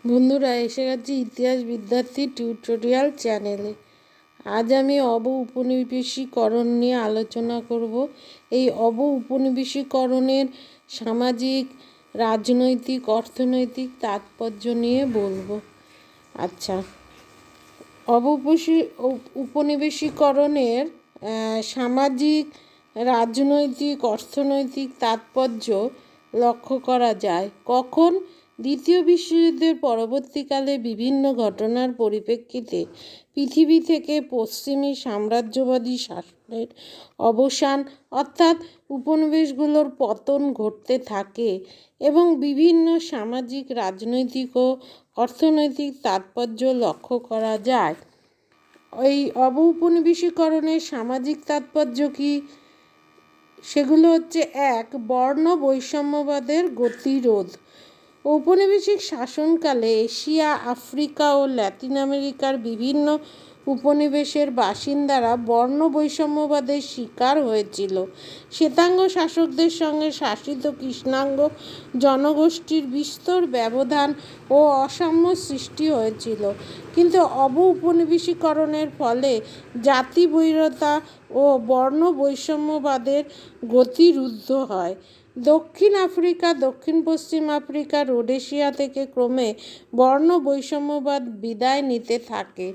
বন্ধুরা, এসে গেছি ইতিহাস বিদ্যার্থী টিউটোরিয়াল চ্যানেলে। আজ আমি উপনিবেশিকরণ নিয়ে আলোচনা করব। এই উপনিবেশিকরণের সামাজিক, রাজনৈতিক, অর্থনৈতিক তাৎপর্য নিয়ে বলবো। আচ্ছা, উপনিবেশিকরণের সামাজিক, রাজনৈতিক, অর্থনৈতিক তাৎপর্য লক্ষ্য করা যায় কখন? দ্বিতীয় বিশ্বযুদ্ধের পরবর্তীকালে বিভিন্ন ঘটনার পরিপ্রেক্ষিতে পৃথিবী থেকে পশ্চিমী সাম্রাজ্যবাদী শাসনের অবসান অর্থাৎ উপনিবেশগুলোর পতন ঘটতে থাকে এবং বিভিন্ন সামাজিক, রাজনৈতিক ও অর্থনৈতিক তাৎপর্য লক্ষ্য করা যায়। এই উপনিবেশিকরণের সামাজিক তাৎপর্য কী? সেগুলো হচ্ছে: 1. বর্ণ বৈষম্যবাদের গতিরোধ। ঔপনিবেশিক শাসনকালে এশিয়া, আফ্রিকা ও লাতিন আমেরিকার বিভিন্ন উপনিবেশের বাসিন্দারা বর্ণ বৈষম্যবাদের শিকার হয়েছিল। শ্বেতাঙ্গ শাসকদের সঙ্গে শাসিত কৃষ্ণাঙ্গ জনগোষ্ঠীর বিস্তর ব্যবধান ও অসাম্য সৃষ্টি হয়েছিল। কিন্তু উপনিবেশিকরণের ফলে জাতি বৈরতা ও বর্ণ বৈষম্যবাদের গতি রুদ্ধ হয়। দক্ষিণ আফ্রিকা, দক্ষিণ পশ্চিম আফ্রিকা, রোডেশিয়া থেকে ক্রমে বর্ণ বৈষম্যবাদ বিদায় নিতে থাকে।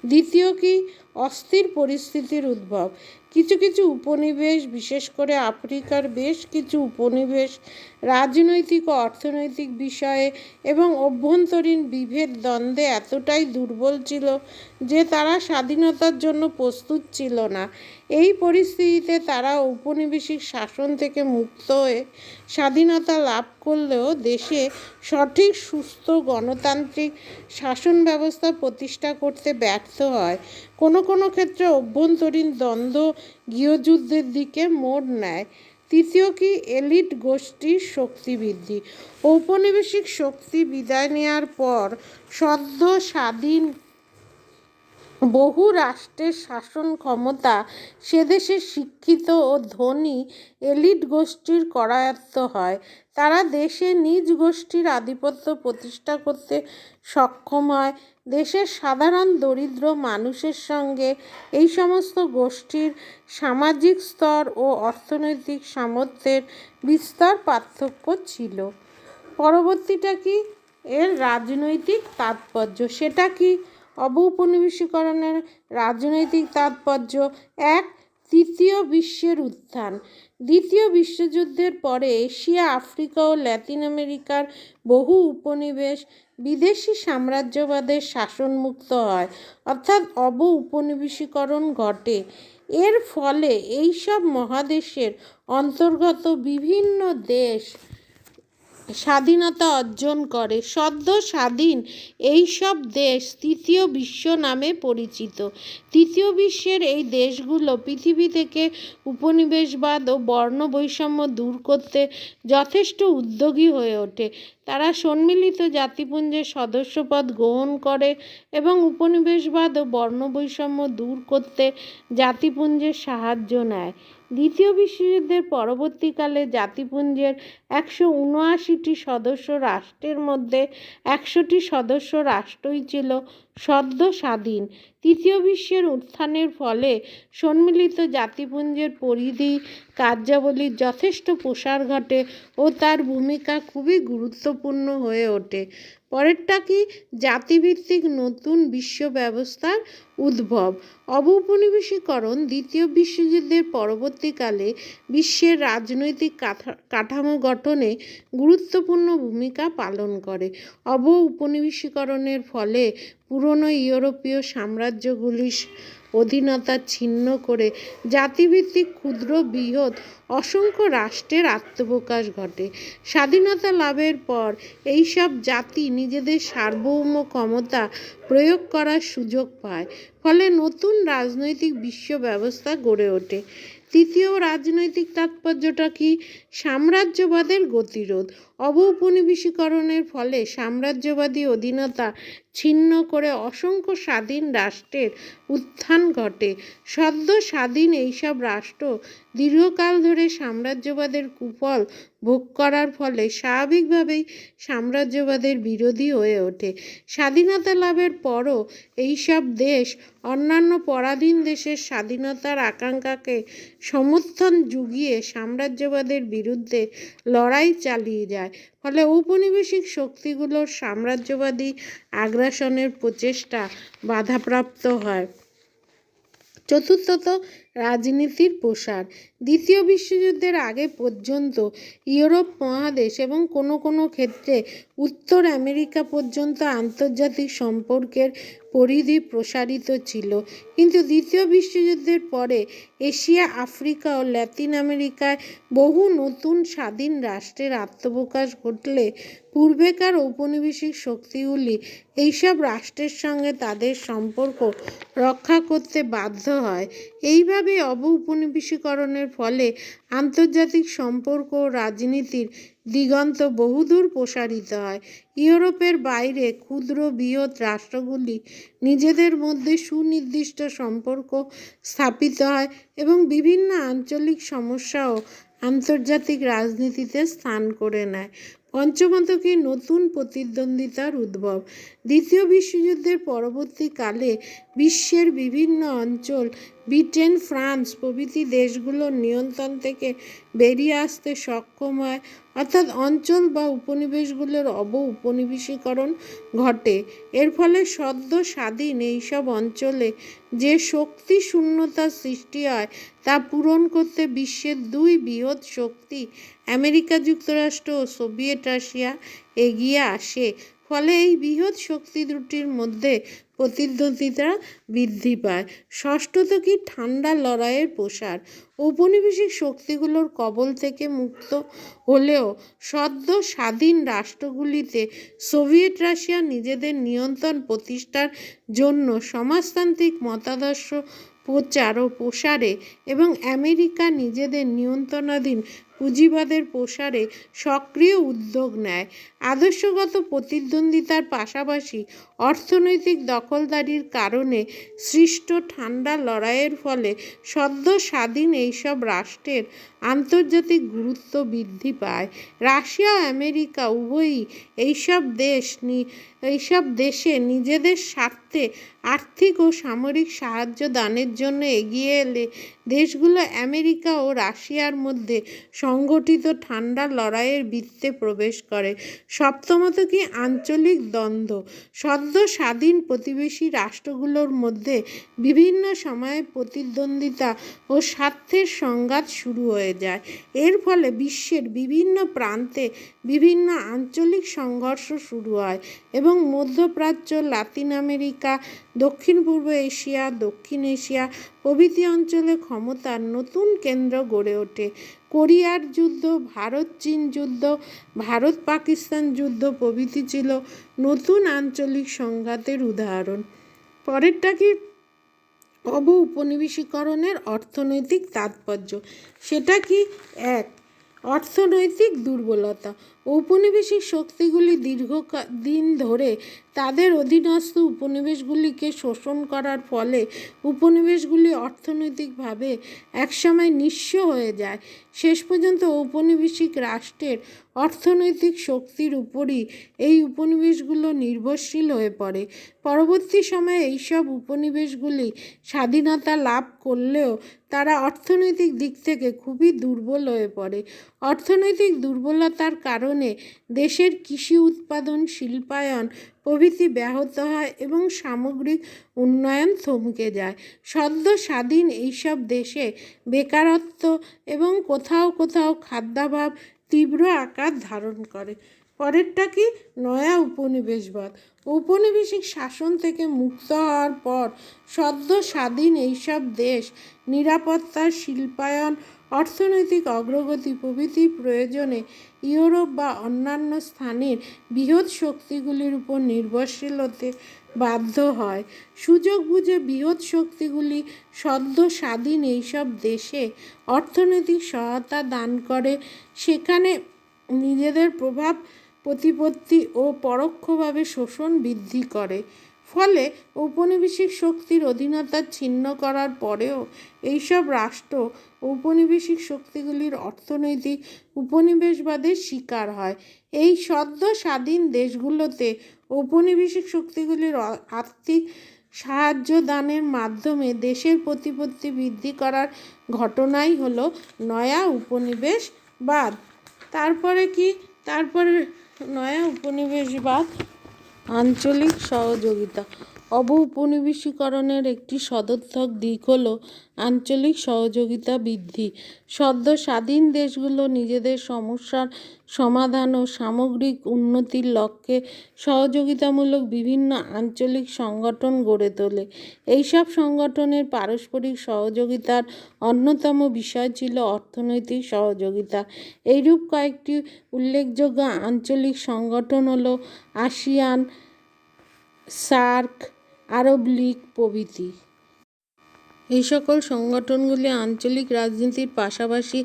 দ্বিতীয় কি? অস্থির পরিস্থিতির উদ্ভব। কিছু কিছু উপনিবেশ, বিশেষ করে আফ্রিকার বেশ কিছু উপনিবেশ রাজনৈতিক ও অর্থনৈতিক বিষয়ে এবং অভ্যন্তরীণ বিভেদ দ্বন্দ্বে এতটাই দুর্বল ছিল যে তারা স্বাধীনতার জন্য প্রস্তুত ছিল না। এই পরিস্থিতিতে তারা ঔপনিবেশিক শাসন থেকে মুক্ত হয়ে স্বাধীনতা লাভ করলেও দেশে সঠিক, সুস্থ গণতান্ত্রিক শাসন ব্যবস্থা প্রতিষ্ঠা করতে ব্যর্থ হয়। কোনো কোনো ক্ষেত্রে অভ্যন্তরীণ দ্বন্দ্ব গৃহযুদ্ধের দিকে মোড় নেয়। তৃতীয় কি? এলিট গোষ্ঠীর শক্তি বৃদ্ধি। ঔপনিবেশিক শক্তি বিদায় নেওয়ার পর সদ্য স্বাধীন বহু রাষ্ট্রের শাসন ক্ষমতা সেদেশের শিক্ষিত ও ধনী এলিট গোষ্ঠীর করায়ত্ত হয়। তারা দেশে নিজ গোষ্ঠীর আধিপত্য প্রতিষ্ঠা করতে সক্ষম হয়। দেশের সাধারণ দরিদ্র মানুষের সঙ্গে এই সমস্ত গোষ্ঠীর সামাজিক স্তর ও অর্থনৈতিক সামর্থ্যের বিস্তর পার্থক্য ছিল। পরবর্তীটা কি? এর রাজনৈতিক তাৎপর্য। সেটা কি? উপনিবেশিকরণের রাজনৈতিক তাৎপর্য: 1. তৃতীয় বিশ্বের উত্থান। দ্বিতীয় বিশ্বযুদ্ধের পরে এশিয়া, আফ্রিকা ও লাতিন আমেরিকার বহু উপনিবেশ বিদেশি সাম্রাজ্যবাদের শাসনমুক্ত হয়, অর্থাৎ উপনিবেশিকরণ ঘটে। এর ফলে এইসব মহাদেশের অন্তর্গত বিভিন্ন দেশ স্বাধীনতা অর্জন করে। সদ্য স্বাধীন এইসব দেশ তৃতীয় বিশ্ব নামে পরিচিত। তৃতীয় বিশ্বের এই দেশগুলো পৃথিবী থেকে উপনিবেশবাদ ও বর্ণ বৈষম্য দূর করতে যথেষ্ট উদ্যোগী হয়ে ওঠে। তারা সম্মিলিত জাতিপুঞ্জের সদস্যপদ গ্রহণ করে এবং উপনিবেশবাদ ও বর্ণ বৈষম্য দূর করতে জাতিপুঞ্জের সাহায্য নেয়। দ্বিতীয় বিশ্বযুদ্ধের পরবর্তীকালে জাতিপুঞ্জের 179টি সদস্য রাষ্ট্রের মধ্যে 100টি সদস্য রাষ্ট্রই ছিল সদ্য স্বাধীন। তৃতীয় বিশ্বের উত্থানের ফলে সম্মিলিত জাতিপুঞ্জের পরিধি, কার্যাবলীর যথেষ্ট প্রসার ঘটে ও তার ভূমিকা খুবই গুরুত্বপূর্ণ হয়ে ওঠে। পরেরটা কি? জাতিভিত্তিক নতুন বিশ্ব ব্যবস্থার উদ্ভব। উপনিবেশিকরণ দ্বিতীয় বিশ্বযুদ্ধের পরবর্তীকালে বিশ্বের রাজনৈতিক কাঠামো গঠনে গুরুত্বপূর্ণ ভূমিকা পালন করে। উপনিবেশিকরণের ফলে পুরনো ইউরোপীয় সাম্রাজ্যগুলির অধীনতা ছিন্ন করে জাতিভিত্তিক ক্ষুদ্র বৃহৎ অসংখ্য রাষ্ট্রের আত্মপ্রকাশ ঘটে। স্বাধীনতা লাভের পর এইসব জাতি নিজেদের সার্বভৌম ক্ষমতা প্রয়োগ করার সুযোগ পায়, ফলে নতুন রাজনৈতিক বিশ্ব ব্যবস্থা গড়ে ওঠে। তৃতীয় রাজনৈতিক তাৎপর্যটা কি? সাম্রাজ্যবাদের গতিরোধ। অবৌপনিবেশিকরণের ফলে সাম্রাজ্যবাদী অধীনতা ছিন্ন করে অসংখ্য স্বাধীন রাষ্ট্রের উত্থান ঘটে। সদ্য স্বাধীন এইসব রাষ্ট্র দীর্ঘকাল ধরে সাম্রাজ্যবাদের কুফল ভোগ করার ফলে স্বাভাবিকভাবেই সাম্রাজ্যবাদের বিরোধী হয়ে ওঠে। স্বাধীনতা লাভের পরও এইসব দেশ অন্যান্য পরাধীন দেশের স্বাধীনতার আকাঙ্ক্ষাকে সমর্থন জুগিয়ে সাম্রাজ্যবাদের বিরুদ্ধে লড়াই চালিয়ে যায়। ফলে ঔপনিবেশিক শক্তিগুলোর সাম্রাজ্যবাদী আগ্রাসনের প্রচেষ্টা বাধাপ্রাপ্ত হয়। চতুর্থত, রাজনীতির প্রসার। দ্বিতীয় বিশ্বযুদ্ধের আগে পর্যন্ত ইউরোপ মহাদেশ এবং কোনো কোনো ক্ষেত্রে উত্তর আমেরিকা পর্যন্ত আন্তর্জাতিক সম্পর্কের পরিধি প্রসারিত ছিল। কিন্তু দ্বিতীয় বিশ্বযুদ্ধের পরে এশিয়া, আফ্রিকা ও ল্যাতিন আমেরিকায় বহু নতুন স্বাধীন রাষ্ট্রের আত্মপ্রকাশ ঘটলে পূর্বেকার ঔপনিবেশিক শক্তিগুলি এইসব রাষ্ট্রের সঙ্গে তাদের সম্পর্ক রক্ষা করতে বাধ্য হয়। এইভাবে অবৌপনিবেশিকরণের ফলে আন্তর্জাতিক সম্পর্ক ও রাজনীতির দিগন্ত বহুদূর প্রসারিত হয়। ইউরোপের বাইরে ক্ষুদ্র বৃহৎ রাষ্ট্রগুলি নিজেদের মধ্যে সুনির্দিষ্ট সম্পর্ক স্থাপিত হয় এবং বিভিন্ন আঞ্চলিক সমস্যাও আন্তর্জাতিক রাজনীতিতে স্থান করে নেয়। পঞ্চমত কি নতুন প্রতিদ্বন্দ্বিতার উদ্ভব। দ্বিতীয় বিশ্বযুদ্ধের পরবর্তীকালে বিশ্বের বিভিন্ন অঞ্চল ব্রিটেন, ফ্রান্স প্রভৃতি দেশগুলোর নিয়ন্ত্রণ থেকে বেরিয়ে আসতে সক্ষম হয়, অর্থাৎ অঞ্চল বা উপনিবেশগুলোর অবৌপনিবেশিকরণ ঘটে। এর ফলে সদ্য স্বাধীন এইসব অঞ্চলে যে শক্তি শূন্যতার সৃষ্টি হয় তা পূরণ করতে বিশ্বের দুই বৃহৎ শক্তি আমেরিকা যুক্তরাষ্ট্র ও সোভিয়েত রাশিয়া এগিয়ে আসে। ফলে এই বৃহৎ শক্তি দুটির মধ্যে প্রতিদ্বন্দ্বিতা বৃদ্ধি পায়। ষষ্ঠত কি ঠান্ডা লড়াইয়ের প্রসার। ঔপনিবেশিক শক্তিগুলোর কবল থেকে মুক্ত হলেও সদ্য স্বাধীন রাষ্ট্রগুলিতে সোভিয়েত রাশিয়া নিজেদের নিয়ন্ত্রণ প্রতিষ্ঠার জন্য সমাজতান্ত্রিক মতাদর্শ প্রচার ও প্রসারে এবং আমেরিকা নিজেদের নিয়ন্ত্রণাধীন পুঁজিবাদের প্রসারে সক্রিয় উদ্যোগ নেয়। আদর্শগত প্রতিদ্বন্দ্বিতার পাশাপাশি অর্থনৈতিক দখলদারির কারণে সৃষ্ট ঠান্ডা লড়াইয়ের ফলে সদ্য স্বাধীন এইসব রাষ্ট্রের আন্তর্জাতিক গুরুত্ব বৃদ্ধি পায়। রাশিয়া ও আমেরিকা উভয়ই এইসব দেশে নিজেদের স্বার্থে আর্থিক ও সামরিক সাহায্য দানের জন্য এগিয়ে এলে দেশগুলো আমেরিকা ও রাশিয়ার মধ্যে সংগঠিত ঠান্ডা লড়াইয়ের বৃত্তে প্রবেশ করে। সপ্তমত কি আঞ্চলিক দ্বন্দ্ব। সদ্য স্বাধীন প্রতিবেশী রাষ্ট্রগুলোর মধ্যে বিভিন্ন সময়ে প্রতিদ্বন্দ্বিতা ও স্বার্থের সংঘাত শুরু হয়ে যায়। এর ফলে বিশ্বের বিভিন্ন প্রান্তে বিভিন্ন আঞ্চলিক সংঘর্ষ শুরু হয় এবং মধ্যপ্রাচ্য, লাতিন আমেরিকা, দক্ষিণ পূর্ব এশিয়া, দক্ষিণ এশিয়া প্রভৃতি অঞ্চলে ক্ষমতার নতুন কেন্দ্র গড়ে ওঠে। কোরিয়ার যুদ্ধ, ভারত-চীন যুদ্ধ, ভারত-পাকিস্তান যুদ্ধ প্রভৃতি ছিল নতুন আঞ্চলিক সংঘাতের উদাহরণ। পরেরটা কি অবৌপনিবেশিকরণের অর্থনৈতিক তাৎপর্য। সেটা কি? এক, অর্থনৈতিক দুর্বলতা। ঔপনিবেশিক শক্তিগুলি দীর্ঘদিন ধরে তাদের অধীনস্থ উপনিবেশগুলিকে শোষণ করার ফলে উপনিবেশগুলি অর্থনৈতিকভাবে একসময় নিঃস্ব হয়ে যায়। শেষ পর্যন্ত ঔপনিবেশিক রাষ্ট্রের অর্থনৈতিক শক্তির উপরই এই উপনিবেশগুলো নির্ভরশীল হয়ে পড়ে। পরবর্তী সময়ে এইসব উপনিবেশগুলি স্বাধীনতা লাভ করলেও তারা অর্থনৈতিক দিক থেকে খুবই দুর্বল হয়ে পড়ে। অর্থনৈতিক দুর্বলতার কারণে দেশের কৃষি উৎপাদন, শিল্পায়ন প্রভৃতি ব্যাহত হয় এবং সামগ্রিক উন্নয়ন থমকে যায়। সদ্য স্বাধীন এইসব দেশে বেকারত্ব এবং কোথাও কোথাও খাদ্যাভাব তীব্র আকার ধারণ করে। পরেরটা কি? নয়া উপনিবেশবাদ। ঔপনিবেশিক শাসন থেকে মুক্ত হওয়ার পর সদ্য স্বাধীন এইসব দেশ নিরাপত্তা, শিল্পায়ন, অর্থনৈতিক অগ্রগতি প্রভৃতির প্রয়োজনে ইউরোপ বা অন্যান্য স্থানের বৃহৎ শক্তিগুলির উপর নির্ভরশীল হতে বাধ্য হয়। সুযোগ বুঝে বৃহৎ শক্তিগুলি সদ্য স্বাধীন এইসব দেশে অর্থনৈতিক সহায়তা দান করে। সেখানে নিজেদের প্রভাব প্রতিপত্তি ও পরোক্ষভাবে শোষণ বৃদ্ধি করে। ফলে ঔপনিবেশিক শক্তির অধীনতা ছিন্ন করার পরেও এইসব রাষ্ট্র ঔপনিবেশিক শক্তিগুলির অর্থনৈতিক উপনিবেশবাদের শিকার হয়। এই সদ্য স্বাধীন দেশগুলোতে ঔপনিবেশিক শক্তিগুলির আর্থিক সাহায্য দানের মাধ্যমে দেশের প্রতিপত্তি বৃদ্ধি করার ঘটনাই হলো নয়া উপনিবেশবাদ। তারপরে নয়া উপনিবেশবাদ। আঞ্চলিক সহযোগিতা। অবৌপনিবেশিকরণের একটি সদর্থক দিক হল আঞ্চলিক সহযোগিতা বৃদ্ধি। সদ্য স্বাধীন দেশগুলো নিজেদের সমস্যার সমাধান ও সামগ্রিক উন্নতির লক্ষ্যে সহযোগিতামূলক বিভিন্ন আঞ্চলিক সংগঠন গড়ে তোলে। এইসব সংগঠনের পারস্পরিক সহযোগিতার অন্যতম বিষয় ছিল অর্থনৈতিক সহযোগিতা। এইরূপ কয়েকটি উল্লেখযোগ্য আঞ্চলিক সংগঠন হল আসিয়ান, সার্ক, আরব লীগ প্রভৃতি। এই সকল সংগঠনগুলি আঞ্চলিক রাজনীতির পাশাপাশি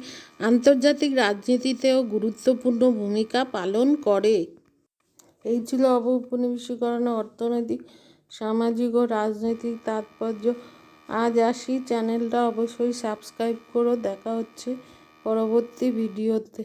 আন্তর্জাতিক রাজনীতিতেও গুরুত্বপূর্ণ ভূমিকা পালন করে। এই ছিল অবৌপনিবেশিকরণের অর্থনৈতিক, সামাজিক ও রাজনৈতিক তাৎপর্য। আজ আসি, চ্যানেলটা অবশ্যই সাবস্ক্রাইব করো। দেখা হচ্ছে পরবর্তী ভিডিওতে।